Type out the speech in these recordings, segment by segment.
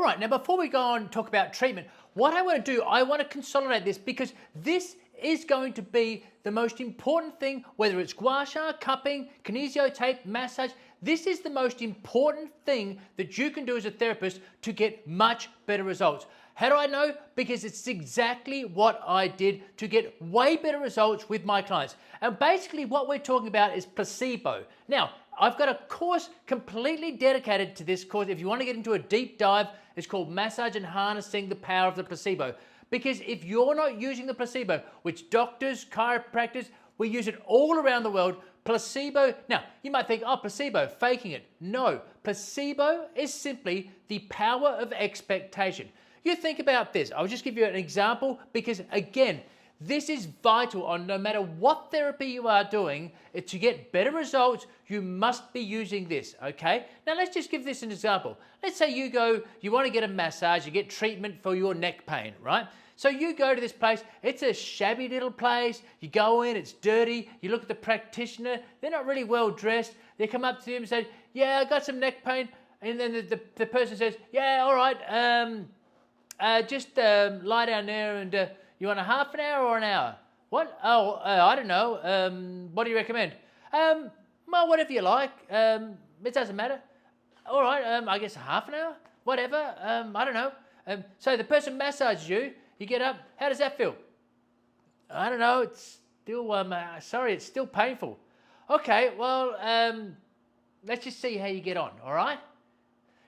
right, now before we go on and talk about treatment, what I want to do, I want to consolidate this because this is going to be the most important thing, whether it's gua sha, cupping, kinesio tape, massage. This is the most important thing that you can do as a therapist to get much better results. How do I know? Because it's exactly what I did to get way better results with my clients. And basically what we're talking about is placebo. Now, I've got a course completely dedicated to this course. If you want to get into a deep dive, it's called Massage and Harnessing the Power of the Placebo. Because if you're not using the placebo, which doctors, chiropractors, we use it all around the world, placebo, now you might think, oh, placebo, faking it. No, placebo is simply the power of expectation. You think about this. I'll just give you an example because, again, this is vital on no matter what therapy you are doing. To get better results, you must be using this, okay? Now, let's just give this an example. Let's say you want to get a massage, you get treatment for your neck pain, right? So you go to this place, it's a shabby little place, you go in, it's dirty, you look at the practitioner, they're not really well dressed, they come up to you and say, yeah, I got some neck pain, and then the person says, yeah, all right, just lie down there and you want a half an hour or an hour? What? Oh, I don't know. What do you recommend? Well, whatever you like. It doesn't matter. All right, I guess a half an hour? Whatever. I don't know. So the person massages you. You get up. How does that feel? I don't know. It's still, sorry, it's still painful. Okay, well, let's just see how you get on, all right?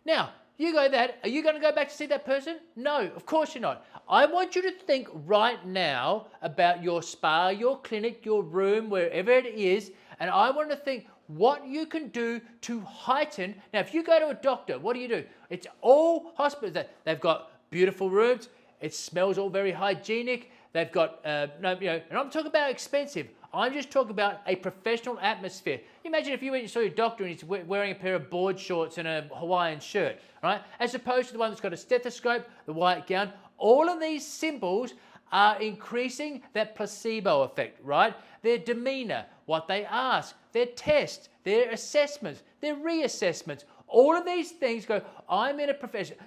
Now, you go that, are you going to go back to see that person? No, of course you're not. I want you to think right now about your spa, your clinic, your room, wherever it is, and I want to think what you can do to heighten. Now, if you go to a doctor, what do? It's all hospitals. They've got beautiful rooms. It smells all very hygienic. They've got, and I'm talking about expensive. I'm just talking about a professional atmosphere. Imagine if you went and saw your doctor and he's wearing a pair of board shorts and a Hawaiian shirt, right? As opposed to the one that's got a stethoscope, the white gown. All of these symbols are increasing that placebo effect, right? Their demeanor, what they ask, their tests, their assessments, their reassessments. All of these things go, I'm in a profession.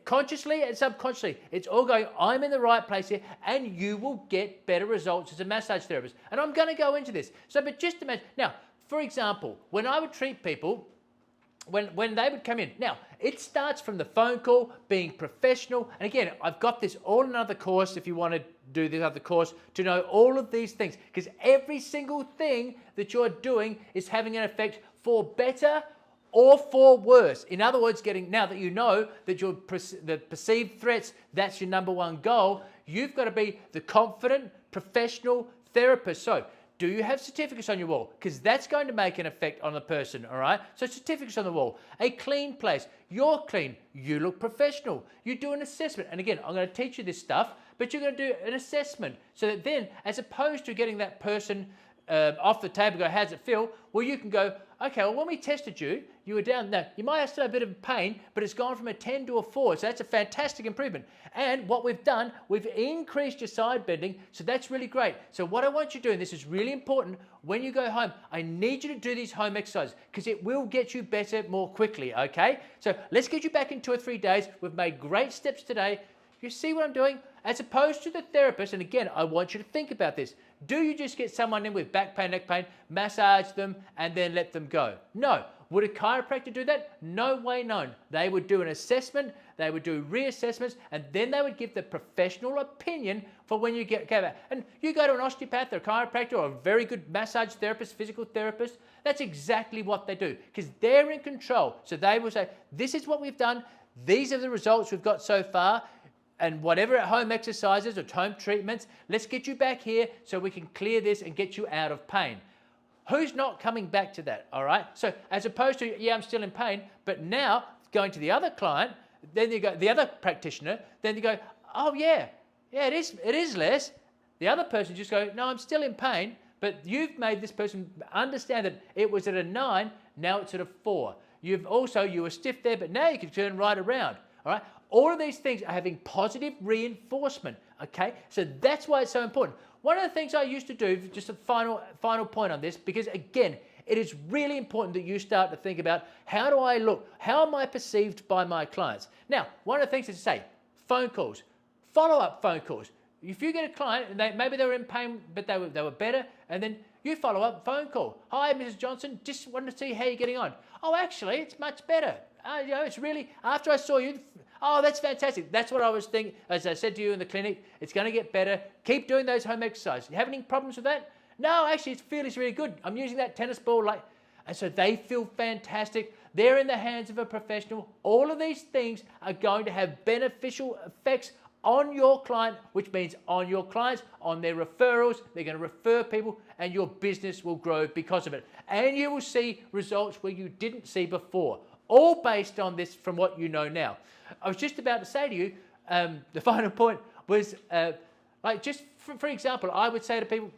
Consciously and subconsciously, it's all going, I'm in the right place here, and you will get better results as a massage therapist. And I'm going to go into this. So, but just imagine, now, for example, when I would treat people, when they would come in, now, it starts from the phone call, being professional, and again, I've got this all in another course if you want to do this other course, to know all of these things, because every single thing that you're doing is having an effect for better or for worse. In other words, now that you know that the perceived threats, that's your number one goal, you've got to be the confident, professional therapist. So, do you have certificates on your wall? Because that's going to make an effect on the person, all right? So certificates on the wall. A clean place. You're clean. You look professional. You do an assessment. And again, I'm going to teach you this stuff, but you're going to do an assessment. So that then, as opposed to getting that person off the table, go, how's it feel? Well, you can go, okay, well, when we tested you, you were down. Now, you might have still a bit of pain, but it's gone from a 10 to a 4. So that's a fantastic improvement. And what we've done, we've increased your side bending. So that's really great. So what I want you to do, and this is really important, when you go home, I need you to do these home exercises because it will get you better more quickly, okay? So let's get you back in 2 or 3 days. We've made great steps today. You see what I'm doing? As opposed to the therapist, and again, I want you to think about this. Do you just get someone in with back pain, neck pain, massage them, and then let them go? No. Would a chiropractor do that? No way known. They would do an assessment, they would do reassessments, and then they would give the professional opinion for when you go back. And you go to an osteopath or a chiropractor or a very good massage therapist, physical therapist, that's exactly what they do because they're in control. So they will say, this is what we've done, these are the results we've got so far, and whatever at home exercises or home treatments, let's get you back here so we can clear this and get you out of pain. Who's not coming back to that, all right? So as opposed to, yeah, I'm still in pain, but now going to the other client, then you go, the other practitioner, then you go, oh yeah, it is less. The other person just go, no, I'm still in pain, but you've made this person understand that it was at a 9, now it's at a 4. You were stiff there, but now you can turn right around, all right? All of these things are having positive reinforcement, okay? So that's why it's so important. One of the things I used to do, just a final point on this, because again, it is really important that you start to think about, how do I look? How am I perceived by my clients? Now, one of the things is to say, phone calls, follow-up phone calls. If you get a client and maybe they were in pain, but they were better, and then you follow up phone call. Hi, Mrs. Johnson, just wanted to see how you're getting on. Oh, actually, it's much better. It's really, after I saw you, oh, that's fantastic. That's what I was thinking. As I said to you in the clinic, it's going to get better. Keep doing those home exercises. You have any problems with that? No, actually, it feels really good. I'm using that tennis ball and so they feel fantastic. They're in the hands of a professional. All of these things are going to have beneficial effects on your client, which means on your clients, on their referrals. They're going to refer people and your business will grow because of it. And you will see results where you didn't see before, all based on this from what you know now. I was just about to say to you, the final point was, for example, I would say to people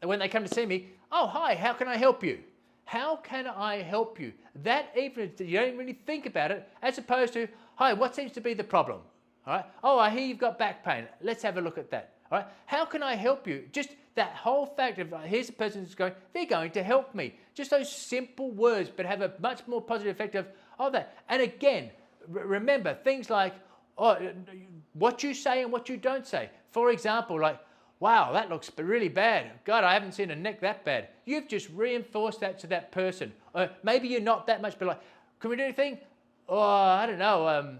when they come to see me, oh, hi, how can I help you? How can I help you? That, even if you don't really think about it, as opposed to, hi, what seems to be the problem? All right. Oh, I hear you've got back pain. Let's have a look at that. All right. How can I help you? Just that whole fact of, here's a person who's going, they're going to help me. Just those simple words, but have a much more positive effect of that. And again, remember things like, what you say and what you don't say. For example, like, wow, that looks really bad. God, I haven't seen a neck that bad. You've just reinforced that to that person. Maybe you're not that much, but like, can we do anything? Oh, I don't know.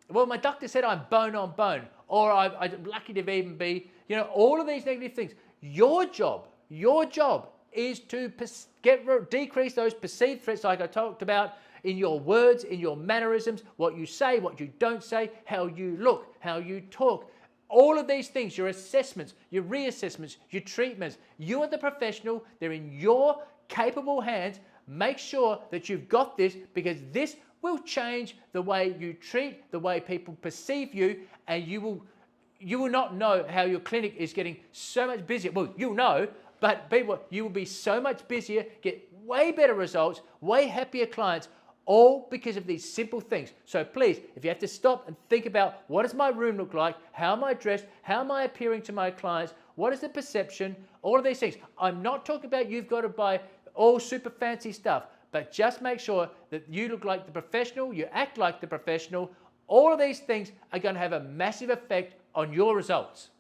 Well, my doctor said I'm bone on bone, or I'm lucky to even be, all of these negative things. Your job is to decrease those perceived threats like I talked about in your words, in your mannerisms, what you say, what you don't say, how you look, how you talk. All of these things, your assessments, your reassessments, your treatments, you are the professional. They're in your capable hands. Make sure that you've got this, because this will change the way you treat, the way people perceive you, and you will not know how your clinic is getting so much busier. Well, you'll know, but you will be so much busier, get way better results, way happier clients, all because of these simple things. So please, if you have to stop and think about, what does my room look like? How am I dressed? How am I appearing to my clients? What is the perception? All of these things. I'm not talking about you've got to buy all super fancy stuff, but just make sure that you look like the professional, you act like the professional. All of these things are going to have a massive effect on your results.